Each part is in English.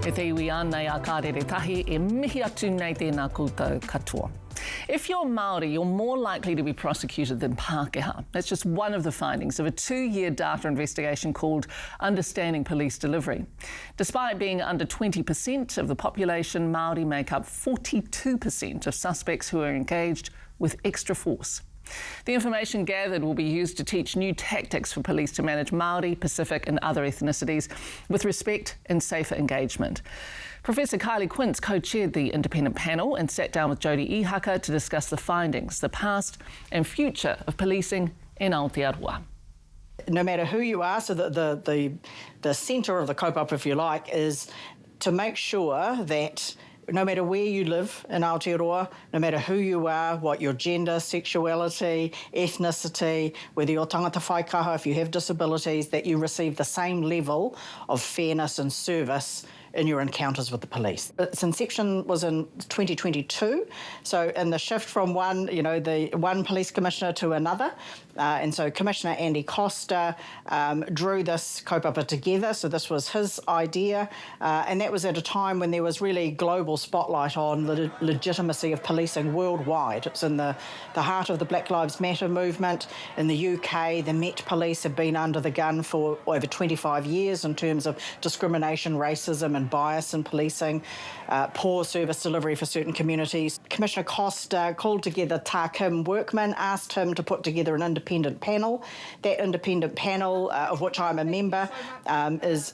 E te iwi ana a kārere tahi, e mihi atu nei tēnā koutou katoa. If you're Maori, you're more likely to be prosecuted than Pākehā. That's just one of the findings of a 2-year data investigation called Understanding Police Delivery. Despite being under 20% of the population, Māori make up 42% of suspects who are engaged with extra force. The information gathered will be used to teach new tactics for police to manage Māori, Pacific and other ethnicities with respect and safer engagement. Professor Khylee Quince co-chaired the independent panel and sat down with Jodi Ihaka to discuss the findings, the past and future of policing in Aotearoa. No matter who you are, so the centre of the kaupapa, if you like, is to make sure that no matter where you live in Aotearoa, no matter who you are, what your gender, sexuality, ethnicity, whether you're tangata whaikaha, if you have disabilities, that you receive the same level of fairness and service in your encounters with the police. Its inception was in 2022, so in the shift from the one police commissioner to another, and so Commissioner Andy Costa drew this kaupapa together, so this was his idea, and that was at a time when there was really global spotlight on the legitimacy of policing worldwide. It's in the heart of the Black Lives Matter movement. In the UK, the Met Police have been under the gun for over 25 years in terms of discrimination, racism and bias in policing, poor service delivery for certain communities. Commissioner Costa called together Tākim workmen, asked him to put together an independent panel. That independent panel, of which I'm a member,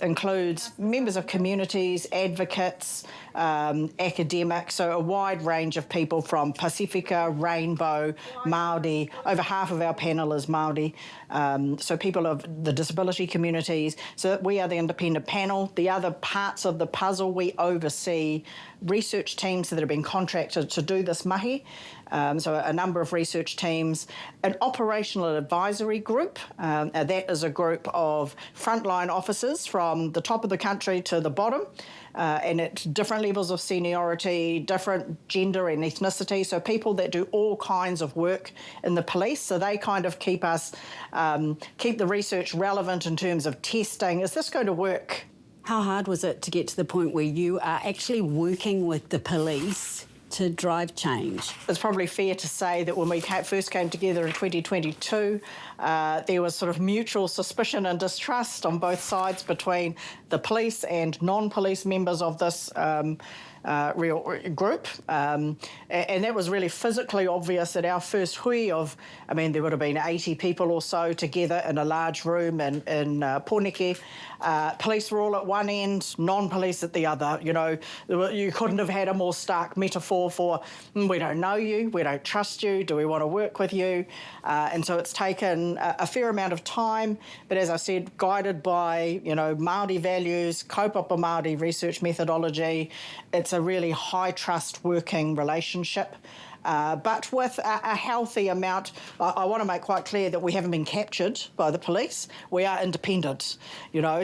includes members of communities, advocates, academics, so a wide range of people from Pacifica, Rainbow, Māori. Over half of our panel is Māori, so people of the disability communities. So we are the independent panel. The other parts of the puzzle, we oversee research teams that have been contracted to do this mahi. So a number of research teams, an operational advisory group. That is a group of frontline officers from the top of the country to the bottom, and at different levels of seniority, different gender and ethnicity, so people that do all kinds of work in the police. So they kind of keep the research relevant in terms of testing. Is this going to work? How hard was it to get to the point where you are actually working with the police to drive change? It's probably fair to say that when we first came together in 2022, there was sort of mutual suspicion and distrust on both sides between the police and non-police members of this real group, and that was really physically obvious at our first hui of, there would have been 80 people or so together in a large room in Pōneke. Police were all at one end, non-police at the other. You couldn't have had a more stark metaphor for, we don't know you, we don't trust you, do we want to work with you? And so it's taken a fair amount of time, but as I said, guided by, Māori values, kaupapa Māori research methodology. It's a really high trust working relationship. But with a healthy amount, I want to make quite clear that we haven't been captured by the police. We are independent,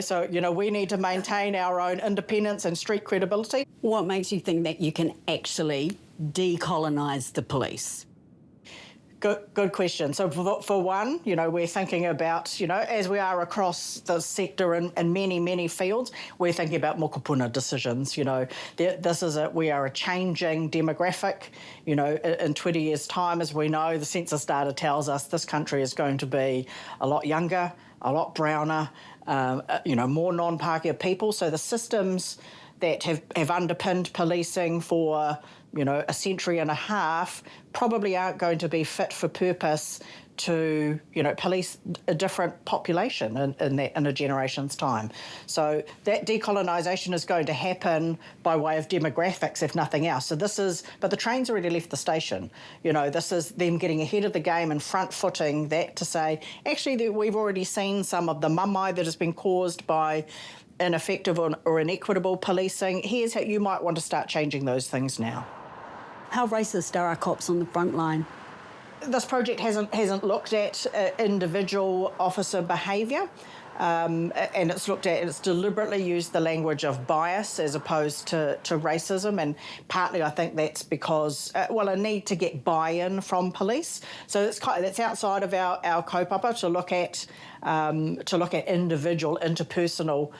so, we need to maintain our own independence and street credibility. What makes you think that you can actually decolonise the police? Good question. So for one, we're thinking about, as we are across the sector in many, many fields, we're thinking about mokopuna decisions. We are a changing demographic. In 20 years' time, as we know, the census data tells us this country is going to be a lot younger, a lot browner, more non-Pākehā people. So the systems that have underpinned policing for a century and a half probably aren't going to be fit for purpose to, police a different population in a generation's time. So that decolonisation is going to happen by way of demographics, if nothing else. But the train's already left the station. This is them getting ahead of the game and front-footing that to say, actually, we've already seen some of the mamai that has been caused by ineffective or inequitable policing. Here's how you might want to start changing those things now. How racist are our cops on the front line? This project hasn't looked at individual officer behaviour, and it's deliberately used the language of bias as opposed to racism, and partly I think that's because, a need to get buy-in from police. So that's outside of our kaupapa to look at to look at individual, interpersonal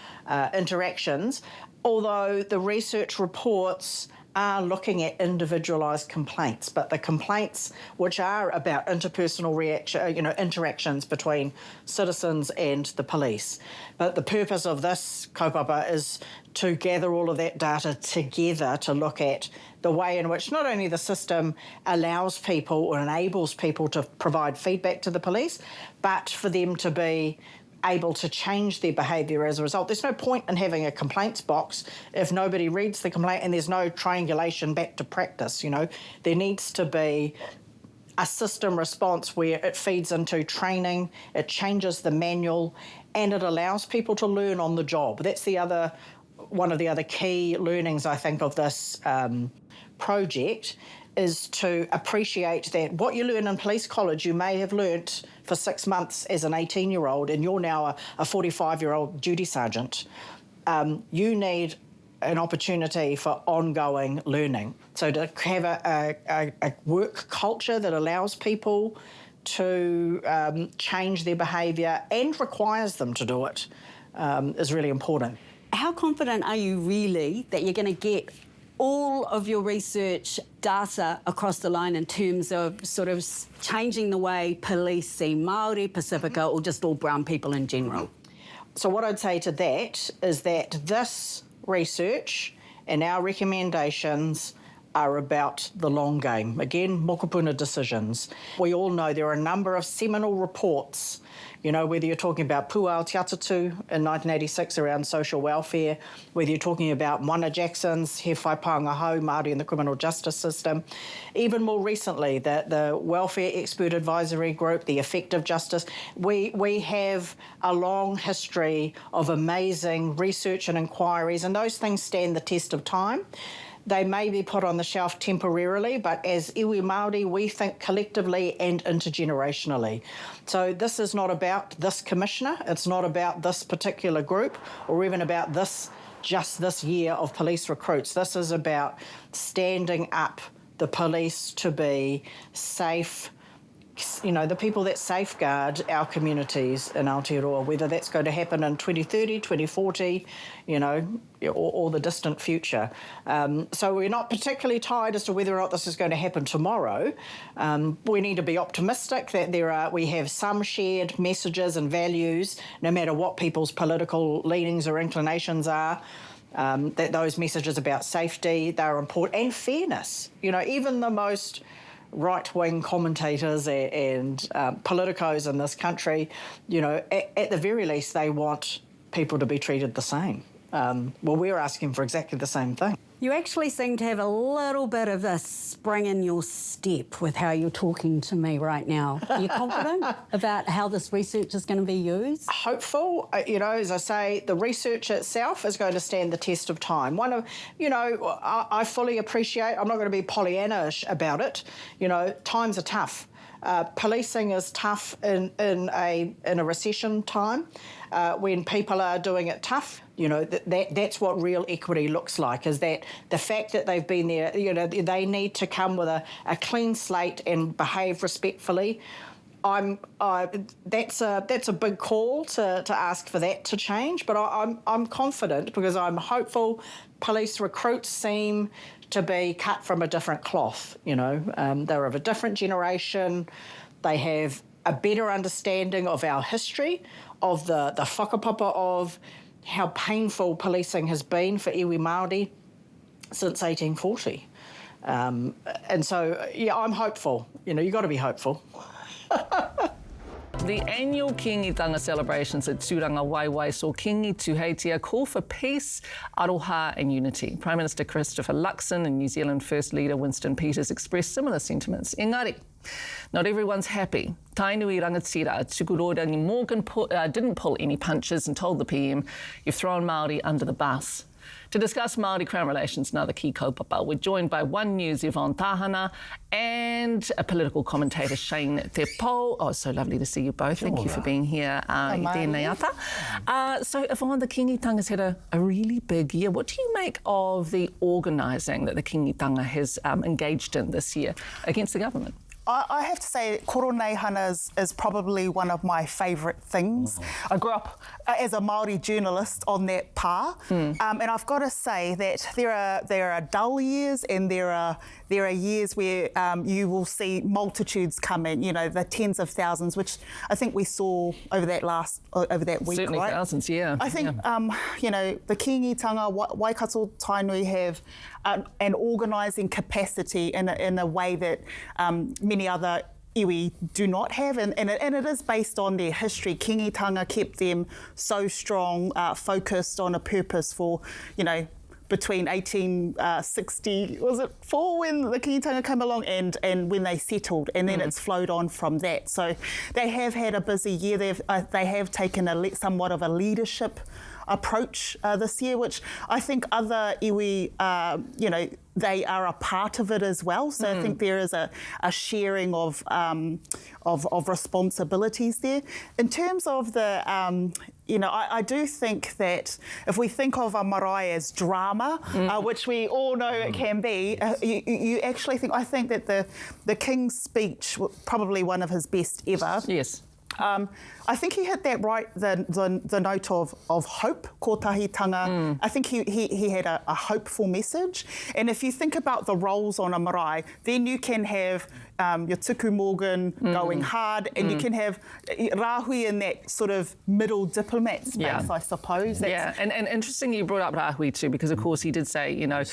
interactions, although the research reports are looking at individualised complaints, but the complaints which are about interpersonal interactions between citizens and the police. But the purpose of this kaupapa is to gather all of that data together to look at the way in which not only the system allows people or enables people to provide feedback to the police, but for them to be able to change their behaviour as a result. There's no point in having a complaints box if nobody reads the complaint and there's no triangulation back to practice, There needs to be a system response where it feeds into training, it changes the manual, and it allows people to learn on the job. That's one of the other key learnings, I think, of this project, is to appreciate that what you learn in police college you may have learnt for 6 months as an 18-year-old, and you're now a 45-year-old duty sergeant. You need an opportunity for ongoing learning. So to have a work culture that allows people to change their behaviour and requires them to do it is really important. How confident are you really that you're going to get all of your research data across the line in terms of sort of changing the way police see Māori, Pacifica, or just all brown people in general? So what I'd say to that is that this research and our recommendations are about the long game. Again, mokopuna decisions. We all know there are a number of seminal reports, whether you're talking about Puao Te Atatu in 1986 around social welfare, whether you're talking about Moana Jackson's He Whai Pānga Hau, Māori in the criminal justice system. Even more recently, the Welfare Expert Advisory Group, the Effective Justice. We have a long history of amazing research and inquiries, and those things stand the test of time. They may be put on the shelf temporarily, but as iwi Māori, we think collectively and intergenerationally. So this is not about this commissioner, it's not about this particular group, or even about just this year of police recruits. This is about standing up the police to be safe, the people that safeguard our communities in Aotearoa, whether that's going to happen in 2030, 2040, or the distant future. So we're not particularly tied as to whether or not this is going to happen tomorrow. We need to be optimistic that we have some shared messages and values, no matter what people's political leanings or inclinations are. That those messages about safety, they're important, and fairness. Even the most right-wing commentators and politicos in this country, at the very least, they want people to be treated the same. We're asking for exactly the same thing. You actually seem to have a little bit of a spring in your step with how you're talking to me right now. Are you confident about how this research is going to be used? Hopeful. As I say, the research itself is going to stand the test of time. I fully appreciate, I'm not going to be Pollyanna-ish about it. Times are tough. Policing is tough in a recession time. When people are doing it tough, that's what real equity looks like, is that the fact that they've been there, they need to come with a clean slate and behave respectfully. That's a big call to ask for that to change, but I'm confident because I'm hopeful. Police recruits seem to be cut from a different cloth. They're of a different generation. They have a better understanding of our history, of the whakapapa of how painful policing has been for iwi Māori since 1840. And so, I'm hopeful. You've got to be hopeful. The annual Kingitanga celebrations at Tūranga Waihī saw Kingi Tuheitia call for peace, aroha and unity. Prime Minister Christopher Luxon and New Zealand First Leader Winston Peters expressed similar sentiments. Engari, not everyone's happy. Tainui rangatira Tukurorangi Morgan didn't pull any punches and told the PM, "You've thrown Māori under the bus." To discuss Māori Crown relations and other key kaupapa, we're joined by One News Yvonne Tahana and a political commentator, Shane Te Pou. Oh, so lovely to see you both. Thank you for being here. So Yvonne, the Kingitanga's had a really big year. What do you make of the organising that the Kingitanga has engaged in this year against the government? I have to say Koroneihana is probably one of my favourite things. I grew up as a Māori journalist on that pā, and I've got to say that there are dull years and there are years where you will see multitudes come in, you know, the tens of thousands, which I think we saw over that week. Certainly right? Thousands, yeah. I think you know, the Kīngitanga Waikato Tainui have an organising capacity in a way that many other iwi do not have, and it is based on their history. Kīngitanga kept them so strong, focused on a purpose for, you know, between 1860, was it 4 when the Kīngitanga came along, and when they settled, and then it's flowed on from that. So they have had a busy year. They have taken somewhat of a leadership approach this year, which I think other iwi, you know, they are a part of it as well. So I think there is a sharing of responsibilities there. In terms of the, you know, I do think that if we think of a marae as drama, which we all know it can be, you actually think, I think that the King's speech, probably one of his best ever. Yes. I think he hit that right, the note of hope, kotahitanga. I think he had a hopeful message. And if you think about the roles on a marae, then you can have your tuku Morgan going hard, and you can have Rahui in that sort of middle diplomat space, I suppose. And interesting you brought up Rahui too, because of course he did say, you know,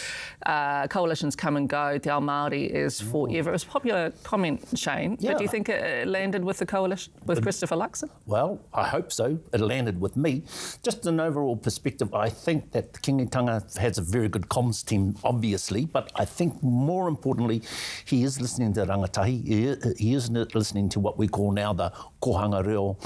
coalitions come and go, Te Ao Māori is forever. It was a popular comment, Shane, but do you think it landed with the coalition, with Christopher Luxon? Well, I hope so. It landed with me. Just an overall perspective, I think that the Kīngitanga has a very good comms team, obviously, but I think more importantly, he is listening to rangatahi. He is listening to what we call now the kohanga reo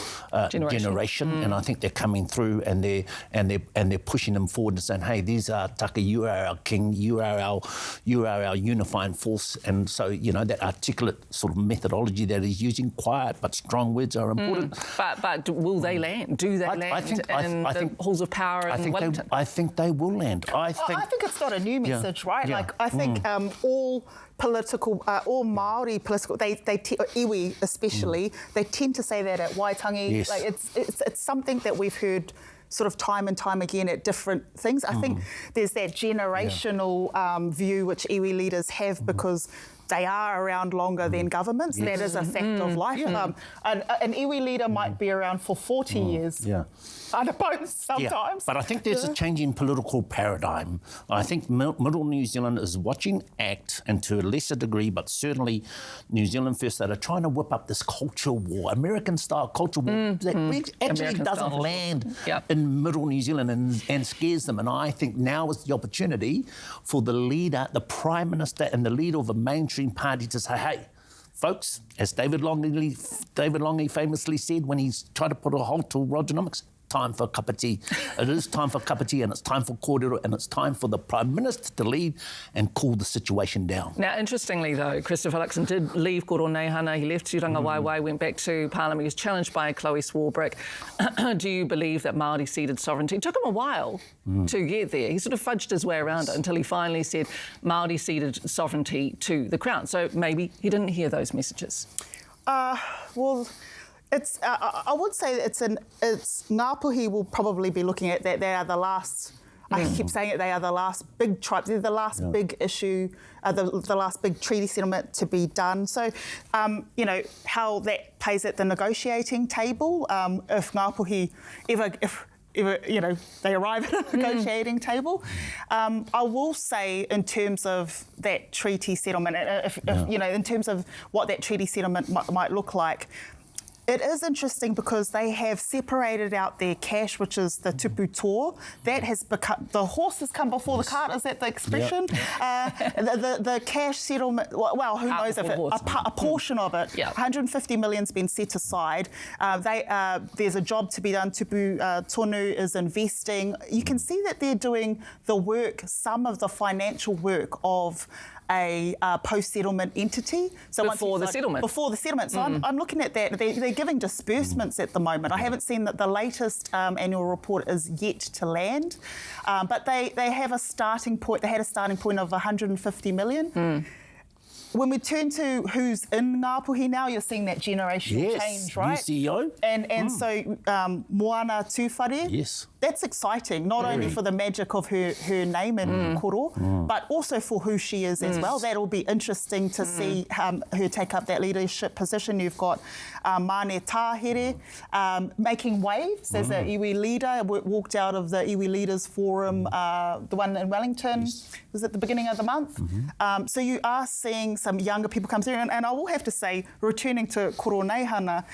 generation, and I think they're coming through and they're pushing them forward and saying, hey, these are Taka, you are our king, you are our unifying force, and so, you know, that articulate sort of methodology that he's using, quiet but strong words are important. But will they land? Do they land in the halls of power in Wellington? I think they will land. I think it's not a new message, right? Yeah. Like, I think all political, all Māori political, iwi especially, they tend to say that at Waitangi. Yes. Like it's something that we've heard sort of time and time again at different things. I think there's that generational view which iwi leaders have because they are around longer than governments. That is a fact of life. An iwi leader might be around for 40 years. Unopposed sometimes. But I think there's a changing political paradigm. I think Middle New Zealand is watching ACT, and to a lesser degree, but certainly New Zealand First, that are trying to whip up this culture war, American-style culture war, that actually doesn't land in Middle New Zealand and scares them. And I think now is the opportunity for the leader, the Prime Minister and the leader of a mainstream party to say, hey, folks, as David Longley famously said when he's tried to put a halt to Rogernomics, time for a cup of tea. It is time for a cup of tea, and it's time for kōrero, and it's time for the Prime Minister to lead and cool the situation down. Now, interestingly, though, Christopher Luxon did leave Koroneihana. He left Ngāruawāhia, went back to Parliament. He was challenged by Chloe Swarbrick. Do you believe that Māori ceded sovereignty? It took him a while to get there. He sort of fudged his way around it until he finally said Māori ceded sovereignty to the Crown. So maybe he didn't hear those messages. Well, it's. I would say it's Ngāpuhi will probably be looking at that. They are the last. I keep saying it. They are the last big tribe. They're the last big issue, the last big treaty settlement to be done. So, you know how that plays at the negotiating table. If Ngāpuhi ever you know, they arrive at a negotiating table. I will say in terms of that treaty settlement, if you know, in terms of what that treaty settlement might look like, it is interesting because they have separated out their cash, which is the tupu tō. That has become, the horse has come before the cart, is that the expression? The cash settlement, well, who knows if it, a portion of it, 150 million's been set aside. There's a job to be done. Tupu tonu is investing. You can see that they're doing the work, some of the financial work of a post-settlement entity. So before the settlement. Before the settlement. So I'm looking at that. They're giving disbursements at the moment. I haven't seen that the latest annual report is yet to land. But they have a starting point. They had a starting point of 150 million. when we turn to who's in Ngāpuhi now, you're seeing that generational change, right? New CEO. And so Moana Tūwhare, Yes. that's exciting, not only for the magic of her name and koro, but also for who she is as well. That'll be interesting to see her take up that leadership position. You've got Mane Tāhere making waves as an iwi leader, walked out of the Iwi Leaders Forum, the one in Wellington, was at the beginning of the month. So you are seeing some younger people come through, and I will have to say, returning to Koroneihana,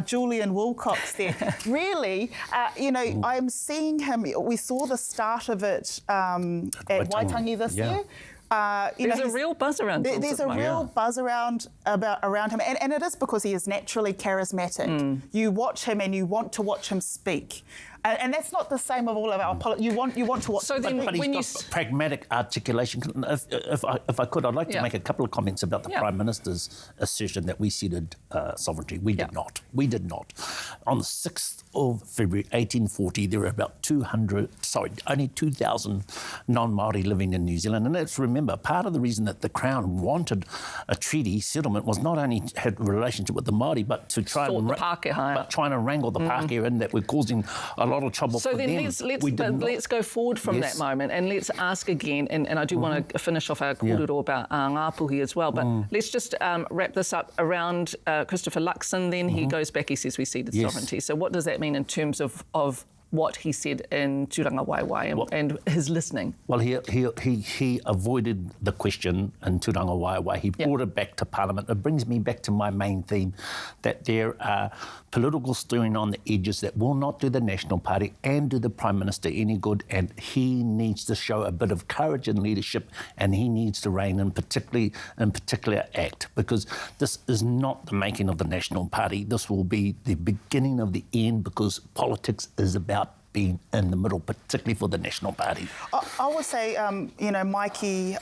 Julian Wilcox there, really, I'm seeing him, we saw the start of it at Waitangi this year. There's a real buzz around him. There's a real buzz around him, and it is because he is naturally charismatic. You watch him and you want to watch him speak. And that's not the same of all of our politics. You want to watch. So then, but he's got pragmatic articulation. If I could, I'd like to make a couple of comments about the Prime Minister's assertion that we ceded sovereignty. We did not. We did not. On the 6th of February 1840, there were about only 2,000 non-Māori living in New Zealand. And let's remember, part of the reason that the Crown wanted a treaty settlement was not only had a relationship with the Māori, but to try trying to wrangle the Pākehā in that we're causing a lot of trouble for them. So then let's go forward from that moment and let's ask again, and I do want to finish off our kōrero about Ngāpuhi as well, but let's just wrap this up around Christopher Luxon then. He goes back, he says we ceded sovereignty. So what does that mean in terms of what he said in Tūranga Waewae and his listening? Well, he avoided the question in Tūranga Waewae. He brought it back to Parliament. It brings me back to my main theme, that there are political stirring on the edges that will not do the National Party and do the Prime Minister any good, and he needs to show a bit of courage and leadership, and he needs to rein in particular act, because this is not the making of the National Party. This will be the beginning of the end, because politics is about being in the middle, particularly for the National Party. I would say, Mikey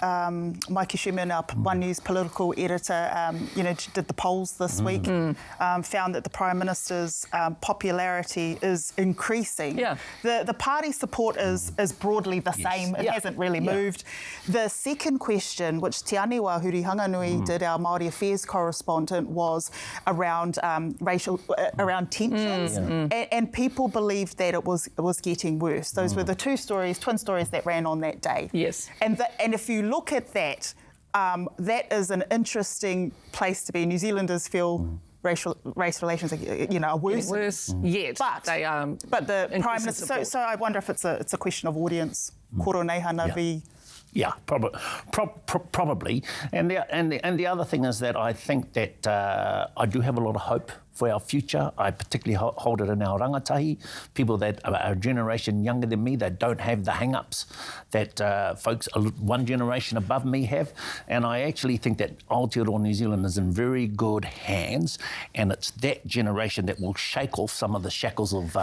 Schumann, our One News political editor, did the polls this week, found that the Prime Minister's popularity is increasing. Yeah. The party support is broadly the same. It hasn't really moved. The second question, which Te Aniwa Hurihanganui did, our Māori Affairs correspondent, was around around tensions, and people believed that it was getting worse. Those were the twin stories that ran on that day. Yes. And if you look at that, that is an interesting place to be. New Zealanders feel race relations are worse yet. But the Prime Minister. So I wonder if it's a question of audience. Koroneihana v. Yeah, probably. And the other thing is that I think that I do have a lot of hope for our future. I particularly hold it in our rangatahi, people that are a generation younger than me that don't have the hang-ups that folks one generation above me have. And I actually think that Aotearoa New Zealand is in very good hands, and it's that generation that will shake off some of the shackles of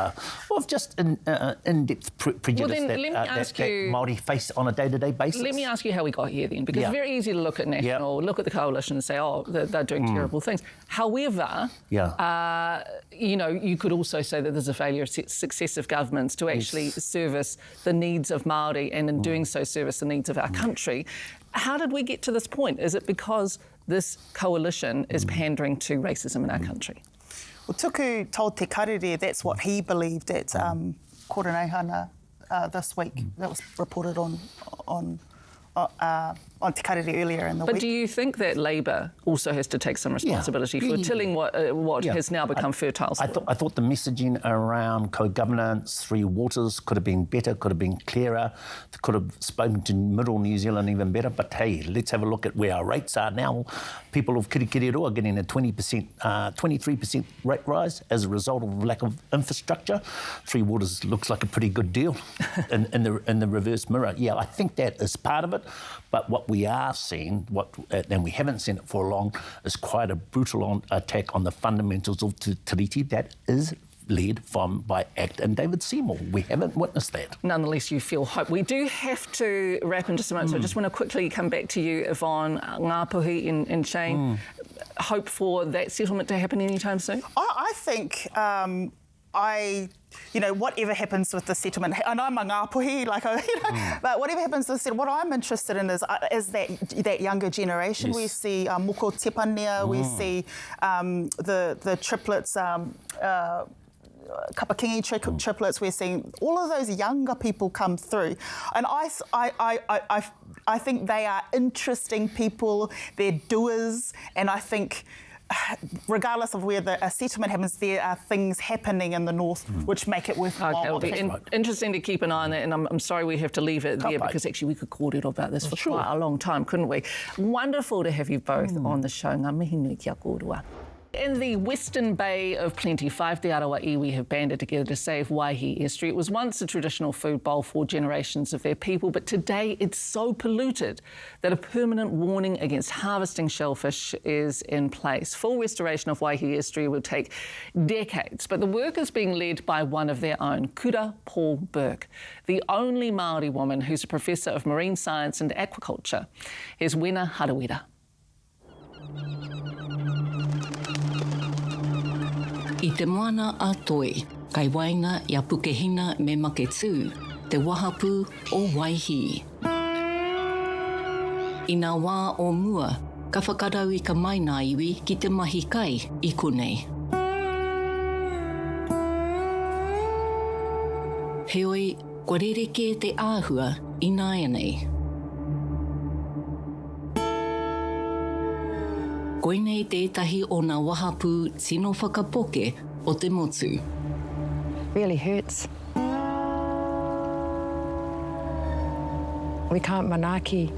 just in-depth prejudice that Māori face on a day-to-day basis. Let me ask you how we got here then, because it's very easy to look at National, look at the coalition and say, they're doing terrible things. However, you could also say that there's a failure of successive governments to actually service the needs of Māori, and in doing so service the needs of our country. How did we get to this point? Is it because this coalition is pandering to racism in our country? Well, Tuku told Te Karere that's what he believed at Koroneihana this week. That was reported on Te Karere earlier in the week. But do you think that Labour also has to take some responsibility for tilling what has now become fertile soil? I thought the messaging around co-governance, three waters, could have been better, could have been clearer, could have spoken to middle New Zealand even better. But hey, let's have a look at where our rates are now. People of Kirikirirua are getting a 23% rate rise as a result of lack of infrastructure. Three waters looks like a pretty good deal in the reverse mirror. Yeah, I think that is part of it. But what we are seeing, and we haven't seen it for long, is quite a brutal attack on the fundamentals of Te Tiriti that is led by ACT and David Seymour. We haven't witnessed that. Nonetheless, you feel hope. We do have to wrap in just a moment, so I just want to quickly come back to you, Yvonne, Ngāpuhi and Shane. Hope for that settlement to happen anytime soon? I think whatever happens with the settlement, and I'm a ngāpuhi, but whatever happens with the settlement, what I'm interested in is that younger generation. Yes. We see moko tepanea, we see the triplets, kapakingi triplets. We're seeing all of those younger people come through, and I think they are interesting people. They're doers, and I think, regardless of where a settlement happens, there are things happening in the north which make it worthwhile. Okay, it'll be interesting to keep an eye on that, and I'm sorry we have to leave it there because actually we could kōrero about this for quite a long time, couldn't we? Wonderful to have you both on the show. Ngā mihi nui kia kōrua. In the Western Bay of Plenty, 5 te arawa iwi have banded together to save Waihī estuary. It was once a traditional food bowl for generations of their people, but today it's so polluted that a permanent warning against harvesting shellfish is in place. Full restoration of Waihī estuary will take decades, but the work is being led by one of their own, Kura Paul Burke, the only Maori woman who's a professor of marine science and aquaculture. Here's Wena Harawira. I te moana a toi, kai wainga ia Pākehā me make tū, te wahapū o Waihī. I ngā wā o mua, ka whakarau I ka maina iwi ki te mahi kai I konei. Heoi, kua rereke te āhua I nāia nei. Koinei tētahi o ngā wahapū tino whakapoke o te motu. Really hurts. We can't manaki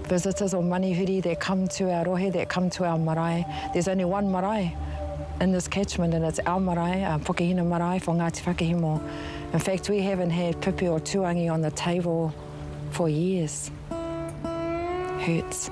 visitors or manihuri that come to our rohe, that come to our marae. There's only one marae in this catchment, and it's our marae, Pākehā marae for Ngāti Whakehimo. In fact, we haven't had pipi or tuangi on the table for years. Hurts.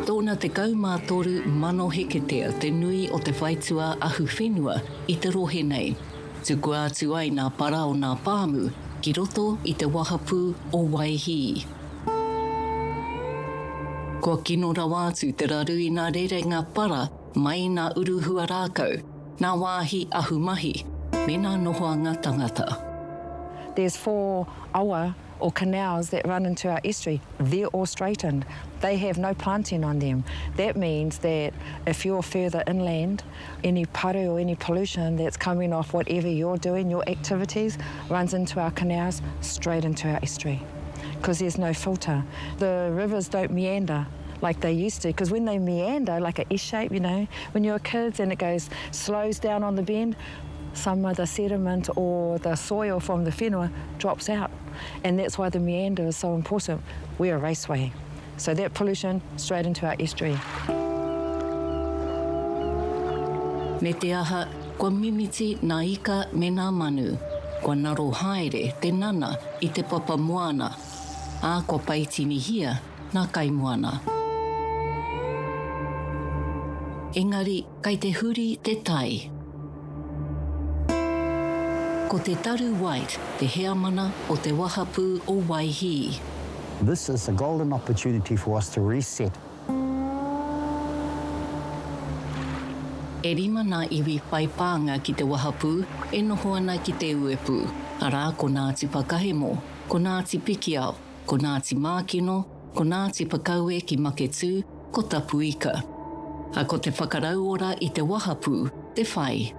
Tōna te kaumātoru mano heketea te nui o te whaitua ahu whenua I te rohe nei. Tuku atu ai ngā para o ngā pāmu ki roto I te wahapū o Waihī. Kua kino rawa atu te raru I ngā rerenga para mai ngā uruhua rākau, ngā wāhi ahu mahi, me ngā nohoanga tangata. There's 4 awa or canals that run into our estuary. They're all straightened. They have no planting on them. That means that if you're further inland, any paru or any pollution that's coming off whatever you're doing, your activities, runs into our canals, straight into our estuary, because there's no filter. The rivers don't meander like they used to, because when they meander, like an S shape, when you're kids and it slows down on the bend, some of the sediment or the soil from the whenua drops out. And that's why the meander is so important. We're a raceway. So that pollution straight into our estuary. Me te aha, kua mimiti ngā ika me ngā manu. Kua ngaro haere te nana I te papa moana. A kua paitini hia ngā kai moana. Engari, kai te huri te tai. Ko te taru white, te hea mana o te wahapū o Waihī. This is a golden opportunity for us to reset. E rima ngā iwi pai pānga ki te wahapū, e noho ana ki te uepū. Arā ko Ngāti Pakahemo, ko Ngāti Pikiao, ko Ngāti Mākino, ko Ngāti Pakaue ki Maketū, ko Tapuika. A ko te whakarau ora I te wahapū, te whai.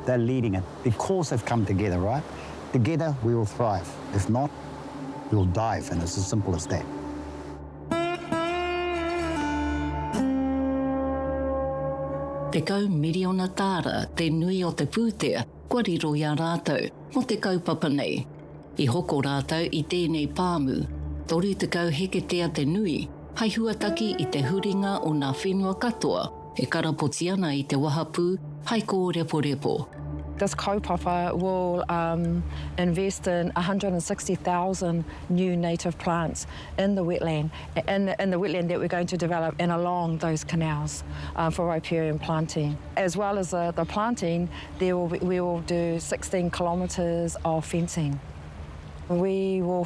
They're leading it because they've come together, right? Together we will thrive. If not, we'll dive, and it's as simple as that. Te kau miriona tāra, te nui o te pūtea, kua riro ia rātou, mo te kaupapa nei. I hoko rātou I tēnei pāmu, toru te kau heketea te nui, hai huataki I te huringa o ngā whenua katoa, e karapoti ana I te wahapū, hai ko repo. This kaupapa will invest in 160,000 new native plants in the wetland, in the wetland that we're going to develop and along those canals for riparian planting. As well as the planting, we will do 16 kilometres of fencing. We will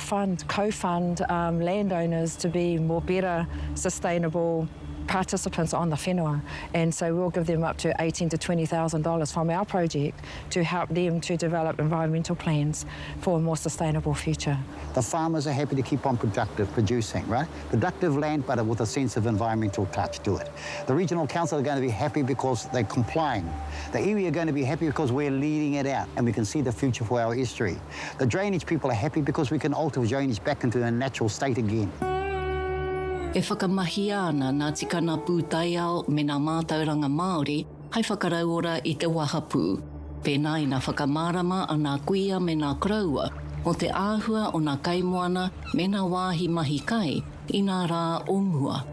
co-fund landowners to be more better, sustainable participants on the whenua, and so we'll give them up to $18,000 to $20,000 from our project to help them to develop environmental plans for a more sustainable future. The farmers are happy to keep on producing, right? Productive land, but with a sense of environmental touch to it. The regional council are going to be happy because they're complying. The iwi are going to be happy because we're leading it out and we can see the future for our estuary. The drainage people are happy because we can alter drainage back into a natural state again. E whakamahi ana nā tikana pūtai ao me nā mātauranga Māori hei whakarauora I te wahapū. Pēnā I nā whakamārama a nā kuia me nā kraua o te āhua o nā kaimoana me nā wāhi mahi kai I nā rā o mua.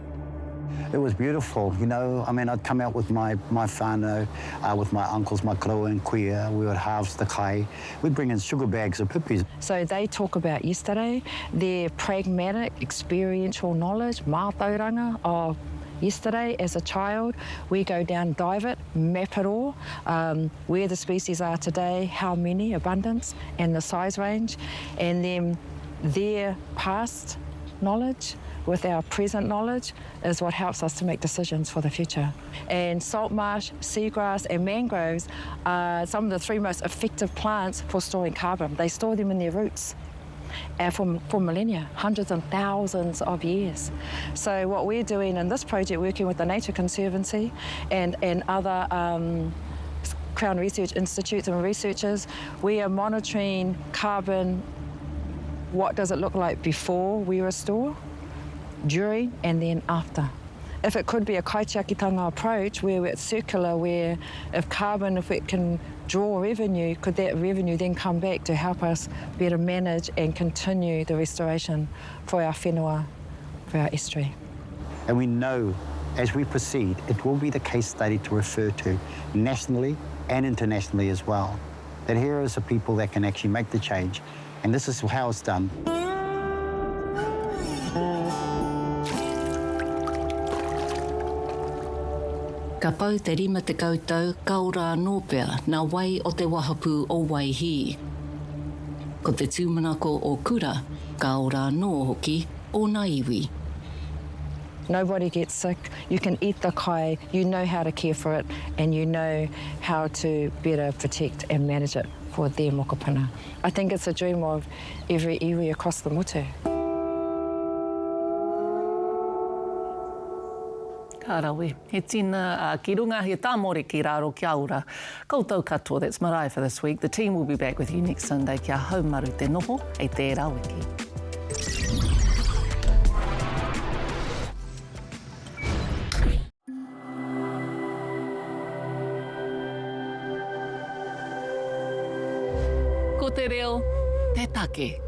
It was beautiful, you know. I mean, I'd come out with my whānau, with my uncles, my kraua and kuia. We would harvest the kai. We'd bring in sugar bags of pipis. So they talk about yesterday, their pragmatic, experiential knowledge, mātauranga of yesterday as a child. We go down, dive it, map it all, where the species are today, how many, abundance, and the size range, and then their past knowledge with our present knowledge is what helps us to make decisions for the future. And salt marsh, seagrass and mangroves are some of the 3 most effective plants for storing carbon. They store them in their roots for millennia, hundreds and thousands of years. So what we're doing in this project, working with the Nature Conservancy and other Crown Research Institutes and researchers, we are monitoring carbon. What does it look like before we restore, during and then after? If it could be a kaitiakitanga approach where it's circular, where if it can draw revenue, could that revenue then come back to help us better manage and continue the restoration for our whenua, for our estuary? And we know as we proceed, it will be the case study to refer to nationally and internationally as well. That here is a people that can actually make the change, and this is how it's done. Ka pau te 50 koutou kaura nōpea nā wai o te wahapū o Waihī. Ko te tūmanako o kura, ka ora nō hoki o nā iwi. Nobody gets sick. You can eat the kai, you know how to care for it, and you know how to better protect and manage it for their mokopuna. I think it's a dream of every iwi across the motu. Ka rawi. He tina ki runga he tā mori ki raro kia ora. Koutou katoa, that's Marae for this week. The team will be back with you next Sunday. Kia haumaru te noho, e tērā wiki. Ko te reo, te take.